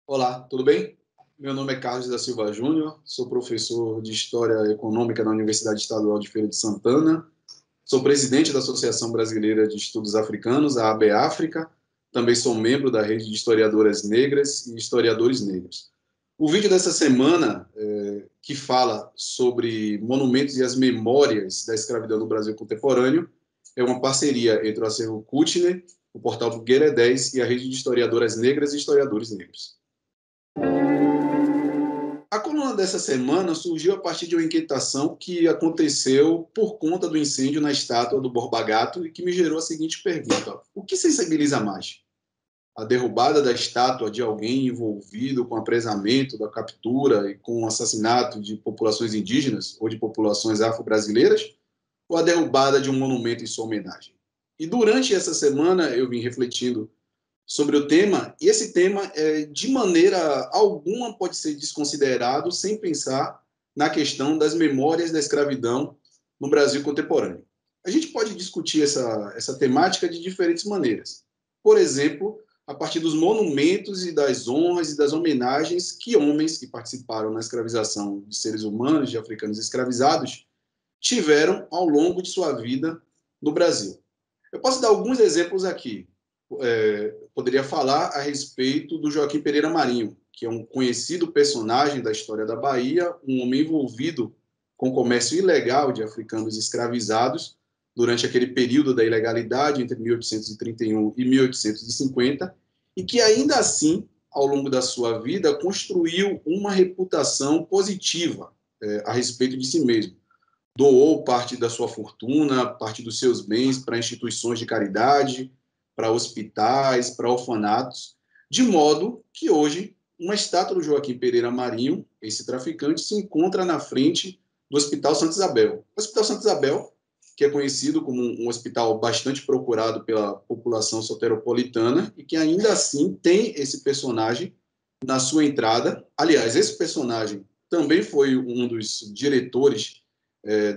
Olá, tudo bem? Meu nome é Carlos da Silva Júnior, sou professor de História Econômica na Universidade Estadual de Feira de Santana, sou presidente da Associação Brasileira de Estudos Africanos, a ABAfrica, também sou membro da Rede de Historiadoras Negras e Historiadores Negros. O vídeo dessa semana, que fala sobre monumentos e as memórias da escravidão no Brasil contemporâneo, é uma parceria entre o Acervo Kutner, o portal Guerra 10 e a Rede de Historiadoras Negras e Historiadores Negros. A coluna dessa semana surgiu a partir de uma inquietação que aconteceu por conta do incêndio na estátua do Borba Gato e que me gerou a seguinte pergunta: o que sensibiliza mais? A derrubada da estátua de alguém envolvido com o apresamento, da captura e com o assassinato de populações indígenas ou de populações afro-brasileiras? Ou a derrubada de um monumento em sua homenagem? E durante essa semana eu vim refletindo sobre o tema, e esse tema, de maneira alguma, pode ser desconsiderado sem pensar na questão das memórias da escravidão no Brasil contemporâneo. A gente pode discutir essa temática de diferentes maneiras. Por exemplo, a partir dos monumentos e das honras e das homenagens que homens que participaram na escravização de seres humanos, de africanos escravizados, tiveram ao longo de sua vida no Brasil. Eu posso dar alguns exemplos aqui. Poderia falar a respeito do Joaquim Pereira Marinho, que é um conhecido personagem da história da Bahia, um homem envolvido com o comércio ilegal de africanos escravizados durante aquele período da ilegalidade entre 1831 e 1850, e que ainda assim, ao longo da sua vida, construiu uma reputação positiva a respeito de si mesmo. Doou parte da sua fortuna, parte dos seus bens para instituições de caridade, para hospitais, para orfanatos, de modo que hoje uma estátua do Joaquim Pereira Marinho, esse traficante, se encontra na frente do Hospital Santa Isabel. O Hospital Santa Isabel, que é conhecido como um hospital bastante procurado pela população soteropolitana e que ainda assim tem esse personagem na sua entrada. Aliás, esse personagem também foi um dos diretores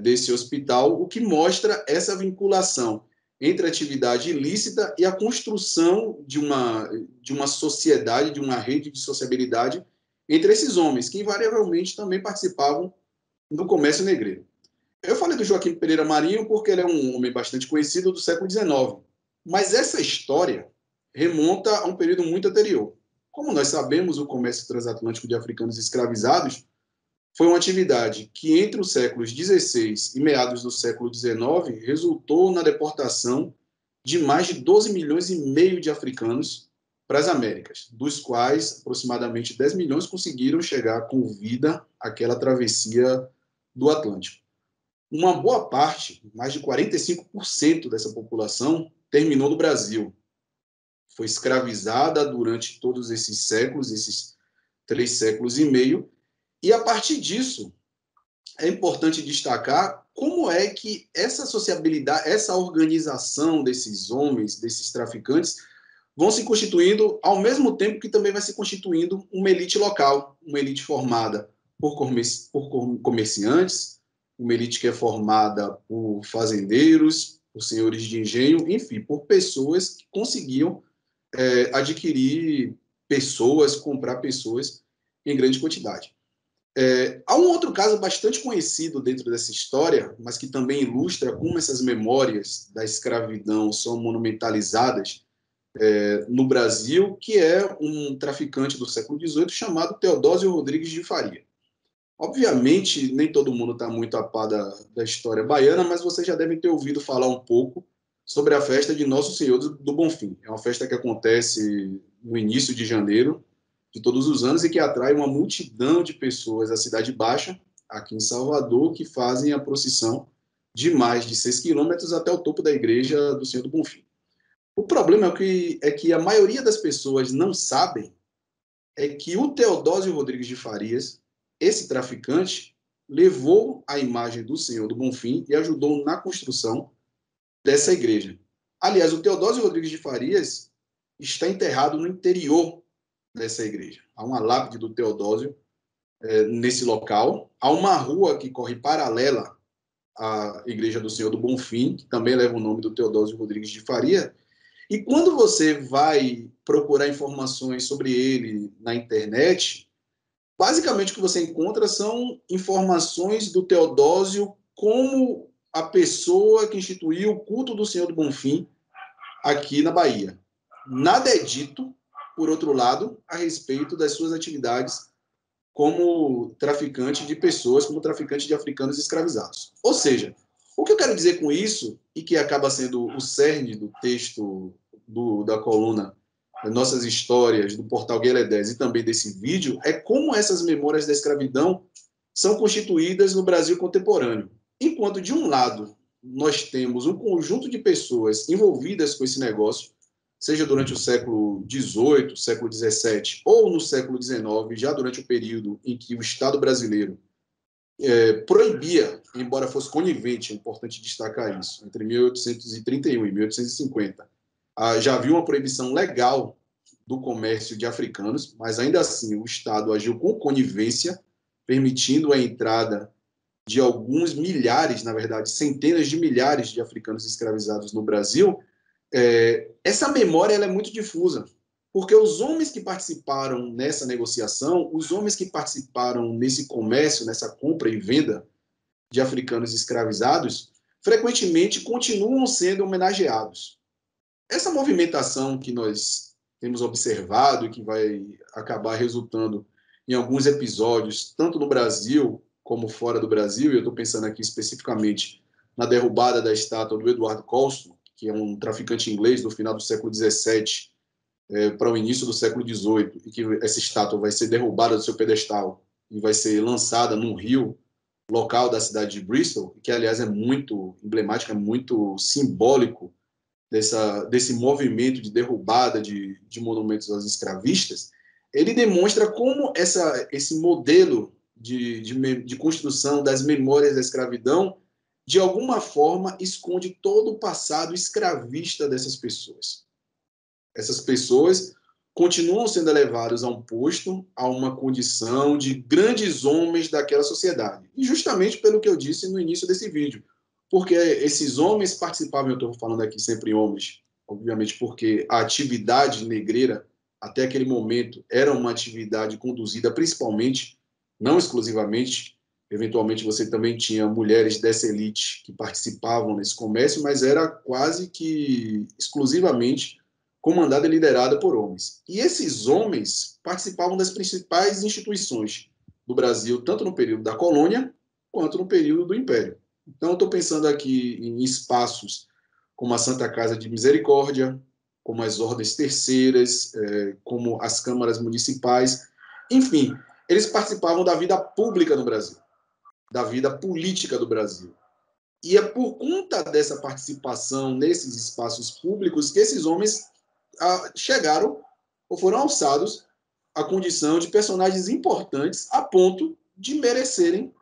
desse hospital, o que mostra essa vinculação entre a atividade ilícita e a construção de uma sociedade, de uma rede de sociabilidade entre esses homens, que invariavelmente também participavam do comércio negreiro. Eu falei do Joaquim Pereira Marinho porque ele é um homem bastante conhecido do século XIX, mas essa história remonta a um período muito anterior. Como nós sabemos, o comércio transatlântico de africanos escravizados foi uma atividade que, entre os séculos XVI e meados do século XIX, resultou na deportação de mais de 12 milhões e meio de africanos para as Américas, dos quais aproximadamente 10 milhões conseguiram chegar com vida àquela travessia do Atlântico. Uma boa parte, mais de 45% dessa população, terminou no Brasil. Foi escravizada durante todos esses séculos, esses 3 séculos e meio, e a partir disso, é importante destacar como é que essa sociabilidade, essa organização desses homens, desses traficantes, vão se constituindo ao mesmo tempo que também vai se constituindo uma elite local, uma elite formada por comerciantes, uma elite que é formada por fazendeiros, por senhores de engenho, enfim, por pessoas que conseguiam adquirir pessoas, comprar pessoas em grande quantidade. Há um outro caso bastante conhecido dentro dessa história, mas que também ilustra como essas memórias da escravidão são monumentalizadas no Brasil, que é um traficante do século XVIII chamado Teodósio Rodrigues de Faria. Obviamente, nem todo mundo está muito a par da história baiana, mas vocês já devem ter ouvido falar um pouco sobre a festa de Nosso Senhor do Bonfim. É uma festa que acontece no início de janeiro, de todos os anos, e que atrai uma multidão de pessoas da Cidade Baixa, aqui em Salvador, que fazem a procissão de mais de 6 quilômetros até o topo da igreja do Senhor do Bonfim. O problema é que a maioria das pessoas não sabem é que o Teodósio Rodrigues de Farias, esse traficante, levou a imagem do Senhor do Bonfim e ajudou na construção dessa igreja. Aliás, o Teodósio Rodrigues de Farias está enterrado no interior dessa igreja. Há uma lápide do Teodósio nesse local. Há uma rua que corre paralela à Igreja do Senhor do Bonfim, que também leva o nome do Teodósio Rodrigues de Faria. E quando você vai procurar informações sobre ele na internet, basicamente o que você encontra são informações do Teodósio como a pessoa que instituiu o culto do Senhor do Bonfim aqui na Bahia. Nada é dito, por outro lado, a respeito das suas atividades como traficante de pessoas, como traficante de africanos escravizados. Ou seja, o que eu quero dizer com isso, e que acaba sendo o cerne do texto da coluna Nossas Histórias, do portal Guelé 10 e também desse vídeo, é como essas memórias da escravidão são constituídas no Brasil contemporâneo. Enquanto, de um lado, nós temos um conjunto de pessoas envolvidas com esse negócio, seja durante o século XVIII, século XVII, ou no século XIX, já durante o período em que o Estado brasileiro proibia, embora fosse conivente, é importante destacar isso, entre 1831 e 1850, já havia uma proibição legal do comércio de africanos, mas ainda assim o Estado agiu com conivência, permitindo a entrada de alguns milhares, na verdade, centenas de milhares de africanos escravizados no Brasil. Essa memória ela é muito difusa, porque os homens que participaram nessa negociação, os homens que participaram nesse comércio, nessa compra e venda de africanos escravizados, frequentemente continuam sendo homenageados. Essa movimentação que nós temos observado e que vai acabar resultando em alguns episódios, tanto no Brasil como fora do Brasil, e eu estou pensando aqui especificamente na derrubada da estátua do Eduardo Colston, que é um traficante inglês do final do século XVII para o início do século XVIII, e que essa estátua vai ser derrubada do seu pedestal e vai ser lançada num rio local da cidade de Bristol, que, aliás, é muito emblemático, é muito simbólico desse movimento de derrubada de monumentos aos escravistas. Ele demonstra como esse modelo de construção das memórias da escravidão, de alguma forma, esconde todo o passado escravista dessas pessoas. Essas pessoas continuam sendo elevadas a um posto, a uma condição de grandes homens daquela sociedade. E justamente pelo que eu disse no início desse vídeo, porque esses homens participavam, eu estou falando aqui sempre homens, obviamente porque a atividade negreira, até aquele momento, era uma atividade conduzida principalmente, não exclusivamente, eventualmente você também tinha mulheres dessa elite que participavam nesse comércio, mas era quase que exclusivamente comandada e liderada por homens. E esses homens participavam das principais instituições do Brasil, tanto no período da colônia, quanto no período do Império. Então, eu estou pensando aqui em espaços como a Santa Casa de Misericórdia, como as ordens terceiras, como as câmaras municipais. Enfim, eles participavam da vida pública no Brasil, da vida política do Brasil. E é por conta dessa participação nesses espaços públicos que esses homens chegaram ou foram alçados à condição de personagens importantes a ponto de merecerem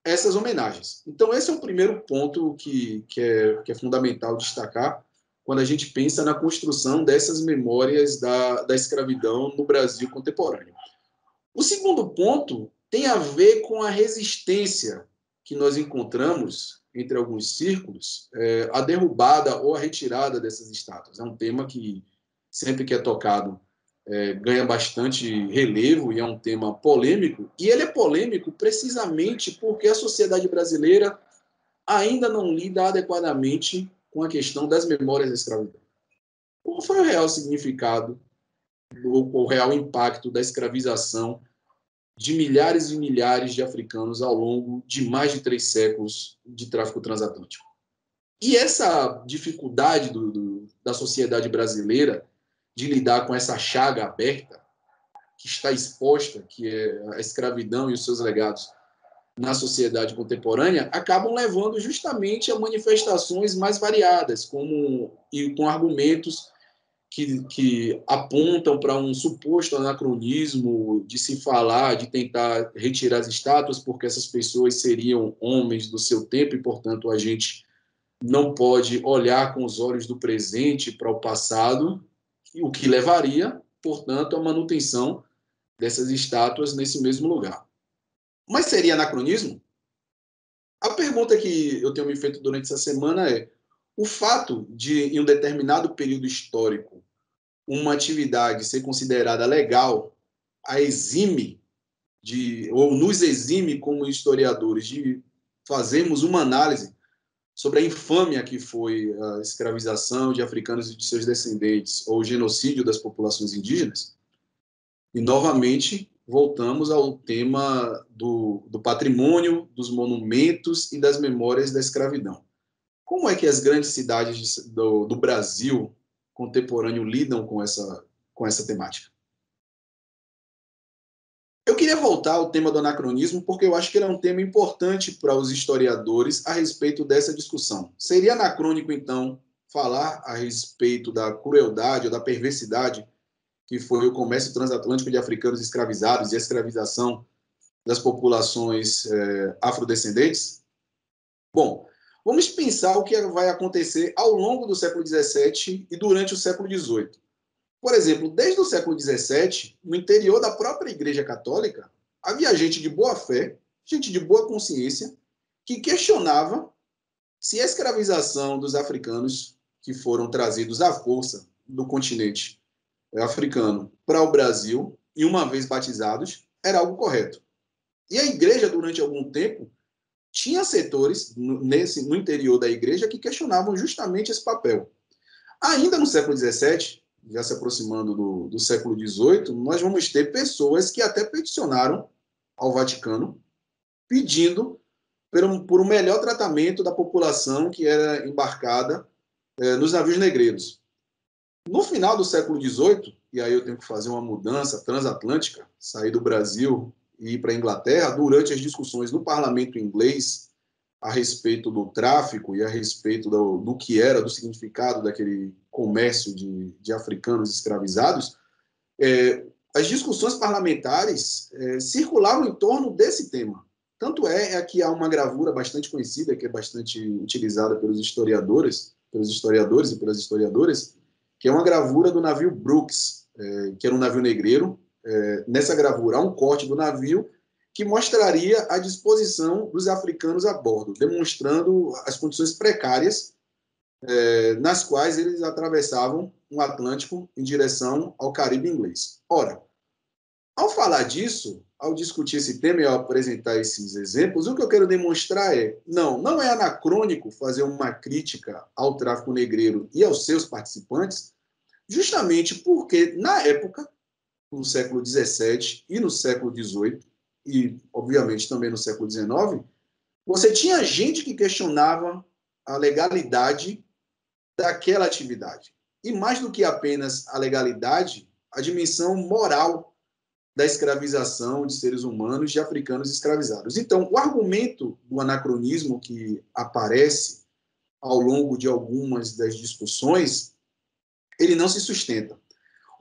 essas homenagens. Então, esse é o primeiro ponto que é fundamental destacar quando a gente pensa na construção dessas memórias da escravidão no Brasil contemporâneo. O segundo ponto tem a ver com a resistência que nós encontramos entre alguns círculos, a derrubada ou a retirada dessas estátuas. É um tema que, sempre que é tocado, ganha bastante relevo e é um tema polêmico. E ele é polêmico precisamente porque a sociedade brasileira ainda não lida adequadamente com a questão das memórias da escravidão. Qual foi o real significado, o real impacto da escravização de milhares e milhares de africanos ao longo de mais de 3 séculos de tráfico transatlântico? E essa dificuldade da sociedade brasileira de lidar com essa chaga aberta que está exposta, que é a escravidão e os seus legados na sociedade contemporânea, acabam levando justamente a manifestações mais variadas, e com argumentos que apontam para um suposto anacronismo de se falar, de tentar retirar as estátuas, porque essas pessoas seriam homens do seu tempo e, portanto, a gente não pode olhar com os olhos do presente para o passado, o que levaria, portanto, à manutenção dessas estátuas nesse mesmo lugar. Mas seria anacronismo? A pergunta que eu tenho me feito durante essa semana é: o fato de, em um determinado período histórico, uma atividade ser considerada legal, a exime ou nos exime como historiadores de fazermos uma análise sobre a infâmia que foi a escravização de africanos e de seus descendentes, ou o genocídio das populações indígenas? E, novamente, voltamos ao tema do patrimônio, dos monumentos e das memórias da escravidão. Como é que as grandes cidades do Brasil contemporâneo lidam com essa temática? Eu queria voltar ao tema do anacronismo, porque eu acho que ele é um tema importante para os historiadores a respeito dessa discussão. Seria anacrônico, então, falar a respeito da crueldade ou da perversidade que foi o comércio transatlântico de africanos escravizados e a escravização das populações afrodescendentes? Bom, vamos pensar o que vai acontecer ao longo do século XVII e durante o século XVIII. Por exemplo, desde o século XVII, no interior da própria Igreja Católica, havia gente de boa fé, gente de boa consciência, que questionava se a escravização dos africanos que foram trazidos à força do continente africano para o Brasil, e uma vez batizados, era algo correto. E a igreja, durante algum tempo, tinha setores no interior da igreja que questionavam justamente esse papel. Ainda no século XVII, já se aproximando do século XVIII, nós vamos ter pessoas que até peticionaram ao Vaticano pedindo por um melhor tratamento da população que era embarcada nos navios negreiros. No final do século XVIII, e aí eu tenho que fazer uma mudança transatlântica, sair do Brasil e ir para a Inglaterra, durante as discussões no parlamento inglês a respeito do tráfico e a respeito do que era, do significado daquele comércio de africanos escravizados, as discussões parlamentares circulavam em torno desse tema. Tanto é que há uma gravura bastante conhecida, que é bastante utilizada pelos historiadores e pelas historiadoras, que é uma gravura do navio Brooks, que era um navio negreiro. Nessa gravura há um corte do navio que mostraria a disposição dos africanos a bordo, demonstrando as condições precárias nas quais eles atravessavam o Atlântico em direção ao Caribe inglês. Ora, ao falar disso, ao discutir esse tema e ao apresentar esses exemplos, o que eu quero demonstrar não é anacrônico fazer uma crítica ao tráfico negreiro e aos seus participantes, justamente porque, na época, no século XVII e no século XVIII, e, obviamente, também no século XIX, você tinha gente que questionava a legalidade daquela atividade. E, mais do que apenas a legalidade, a dimensão moral da escravização de seres humanos de africanos escravizados. Então, o argumento do anacronismo que aparece ao longo de algumas das discussões, ele não se sustenta.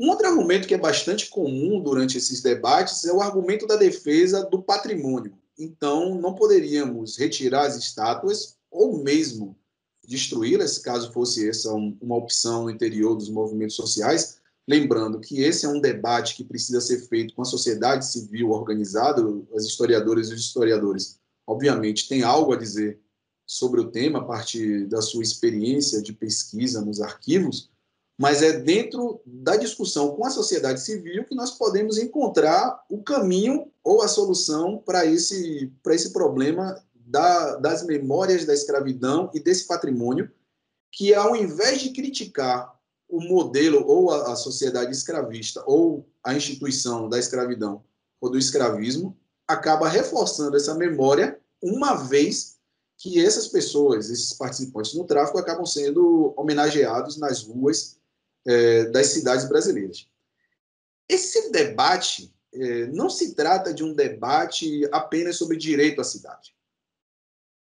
Um outro argumento que é bastante comum durante esses debates é o argumento da defesa do patrimônio. Então, não poderíamos retirar as estátuas ou mesmo destruí-las, caso fosse essa uma opção no interior dos movimentos sociais. Lembrando que esse é um debate que precisa ser feito com a sociedade civil organizada, as historiadoras e os historiadores, obviamente, têm algo a dizer sobre o tema a partir da sua experiência de pesquisa nos arquivos, mas é dentro da discussão com a sociedade civil que nós podemos encontrar o caminho ou a solução para esse problema das memórias da escravidão e desse patrimônio, que ao invés de criticar o modelo ou a sociedade escravista ou a instituição da escravidão ou do escravismo, acaba reforçando essa memória, uma vez que essas pessoas, esses participantes no tráfico, acabam sendo homenageados nas ruas das cidades brasileiras. Esse debate não se trata de um debate apenas sobre direito à cidade.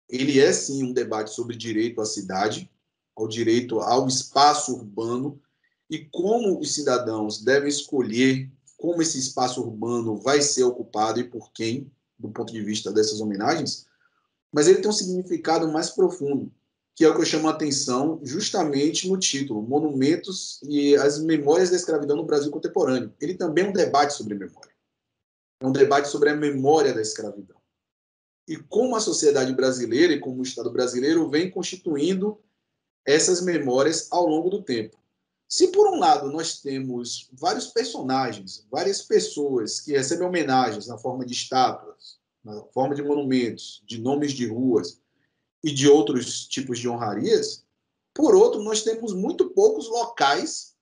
Ele é, sim, um debate sobre direito à cidade, ao direito ao espaço urbano e como os cidadãos devem escolher como esse espaço urbano vai ser ocupado e por quem, do ponto de vista dessas homenagens, mas ele tem um significado mais profundo, que é o que eu chamo a atenção justamente no título, Monumentos e as Memórias da Escravidão no Brasil Contemporâneo. Ele também é um debate sobre memória. É um debate sobre a memória da escravidão. E como a sociedade brasileira e como o Estado brasileiro vem constituindo essas memórias ao longo do tempo. Se, por um lado, nós temos vários personagens, várias pessoas que recebem homenagens na forma de estátuas, na forma de monumentos, de nomes de ruas e de outros tipos de honrarias, por outro, nós temos muito poucos locais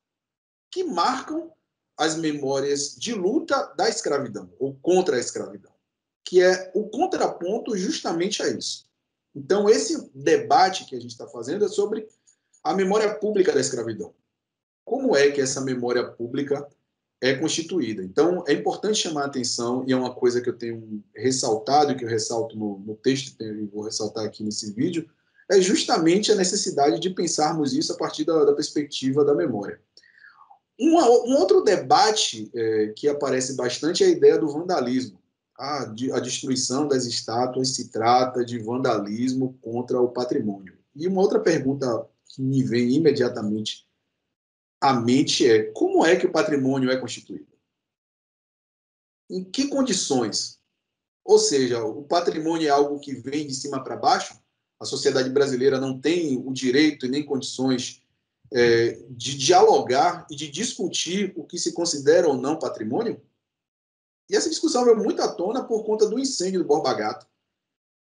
que marcam as memórias de luta da escravidão, ou contra a escravidão, que é o contraponto justamente a isso. Então, esse debate que a gente está fazendo é sobre a memória pública da escravidão. Como é que essa memória pública é constituída? Então, é importante chamar a atenção, e é uma coisa que eu tenho ressaltado, e que eu ressalto no texto, e vou ressaltar aqui nesse vídeo, é justamente a necessidade de pensarmos isso a partir da perspectiva da memória. Um outro debate que aparece bastante é a ideia do vandalismo. A destruição das estátuas se trata de vandalismo contra o patrimônio. E uma outra pergunta que me vem imediatamente à mente é: como é que o patrimônio é constituído? Em que condições? Ou seja, o patrimônio é algo que vem de cima para baixo? A sociedade brasileira não tem o direito e nem condições de dialogar e de discutir o que se considera ou não patrimônio? E essa discussão veio muito à tona por conta do incêndio do Borba Gato,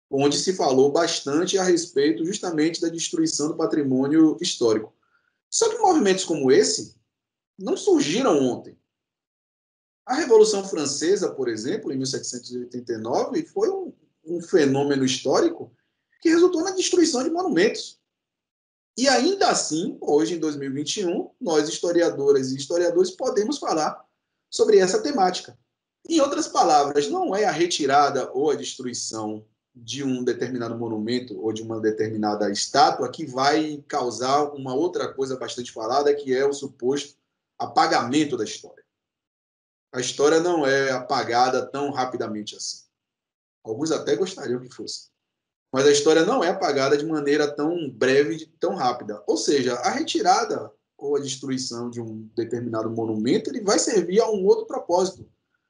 onde se falou bastante a respeito justamente da destruição do patrimônio histórico. Só que movimentos como esse não surgiram ontem. A Revolução Francesa, por exemplo, em 1789, foi um fenômeno histórico que resultou na destruição de monumentos. E ainda assim, hoje, em 2021, nós, historiadoras e historiadores, podemos falar sobre essa temática. Em outras palavras, não é a retirada ou a destruição de um determinado monumento ou de uma determinada estátua que vai causar uma outra coisa bastante falada, que é o suposto apagamento da história. A história não é apagada tão rapidamente assim. Alguns até gostariam que fosse. Mas a história não é apagada de maneira tão breve, tão rápida. Ou seja, a retirada ou a destruição de um determinado monumento, ele vai servir a um outro propósito.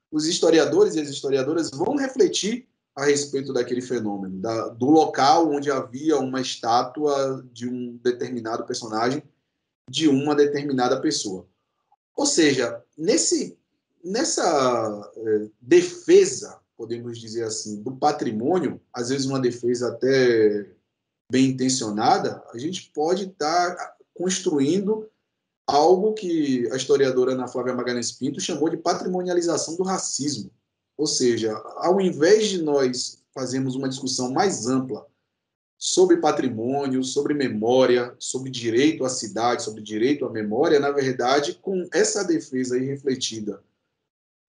Os historiadores e as historiadoras vão refletir a respeito daquele fenômeno, do local onde havia uma estátua de um determinado personagem, de uma determinada pessoa. Ou seja, nessa defesa, podemos dizer assim, do patrimônio, às vezes uma defesa até bem intencionada, a gente pode estar construindo algo que a historiadora Ana Flávia Magalhães Pinto chamou de patrimonialização do racismo. Ou seja, ao invés de nós fazermos uma discussão mais ampla sobre patrimônio, sobre memória, sobre direito à cidade, sobre direito à memória, na verdade, com essa defesa aí refletida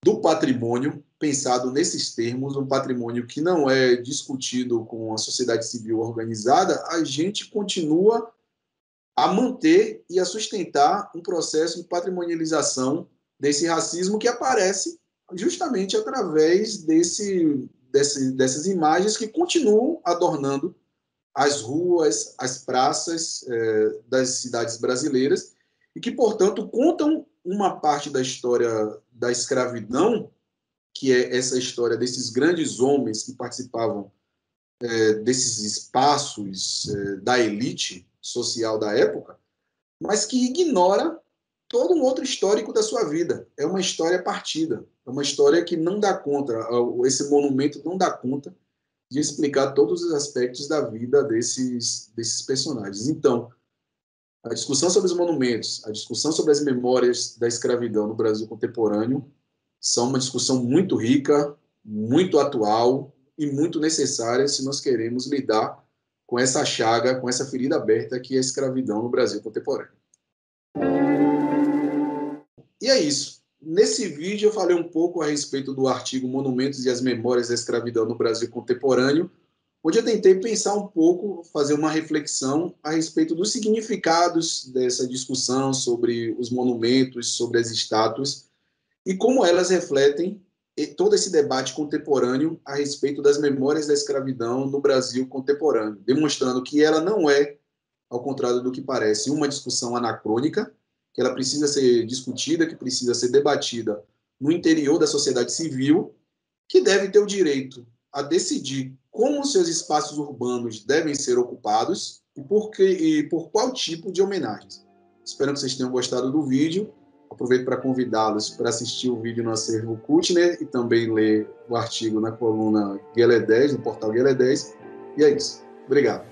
do patrimônio, pensado nesses termos, um patrimônio que não é discutido com a sociedade civil organizada, a gente continua a manter e a sustentar um processo de patrimonialização desse racismo que aparece justamente através dessas imagens que continuam adornando as ruas, as praças das cidades brasileiras e que, portanto, contam uma parte da história da escravidão, que é essa história desses grandes homens que participavam desses espaços da elite social da época, mas que ignora todo um outro histórico da sua vida. É uma história partida, é uma história que não dá conta, esse monumento não dá conta de explicar todos os aspectos da vida desses personagens. Então, a discussão sobre os monumentos, a discussão sobre as memórias da escravidão no Brasil contemporâneo são uma discussão muito rica, muito atual e muito necessária se nós queremos lidar com essa chaga, com essa ferida aberta que é a escravidão no Brasil contemporâneo. E é isso. Nesse vídeo eu falei um pouco a respeito do artigo Monumentos e as Memórias da Escravidão no Brasil Contemporâneo, onde eu tentei pensar um pouco, fazer uma reflexão a respeito dos significados dessa discussão sobre os monumentos, sobre as estátuas, e como elas refletem todo esse debate contemporâneo a respeito das memórias da escravidão no Brasil contemporâneo, demonstrando que ela não é ao contrário do que parece, uma discussão anacrônica, que ela precisa ser discutida, que precisa ser debatida no interior da sociedade civil, que deve ter o direito a decidir como seus espaços urbanos devem ser ocupados e por qual tipo de homenagens. Espero que vocês tenham gostado do vídeo. Aproveito para convidá-los para assistir o vídeo no acervo Kutner e também ler o artigo na coluna Guelé 10, no portal Guelé 10. E é isso. Obrigado.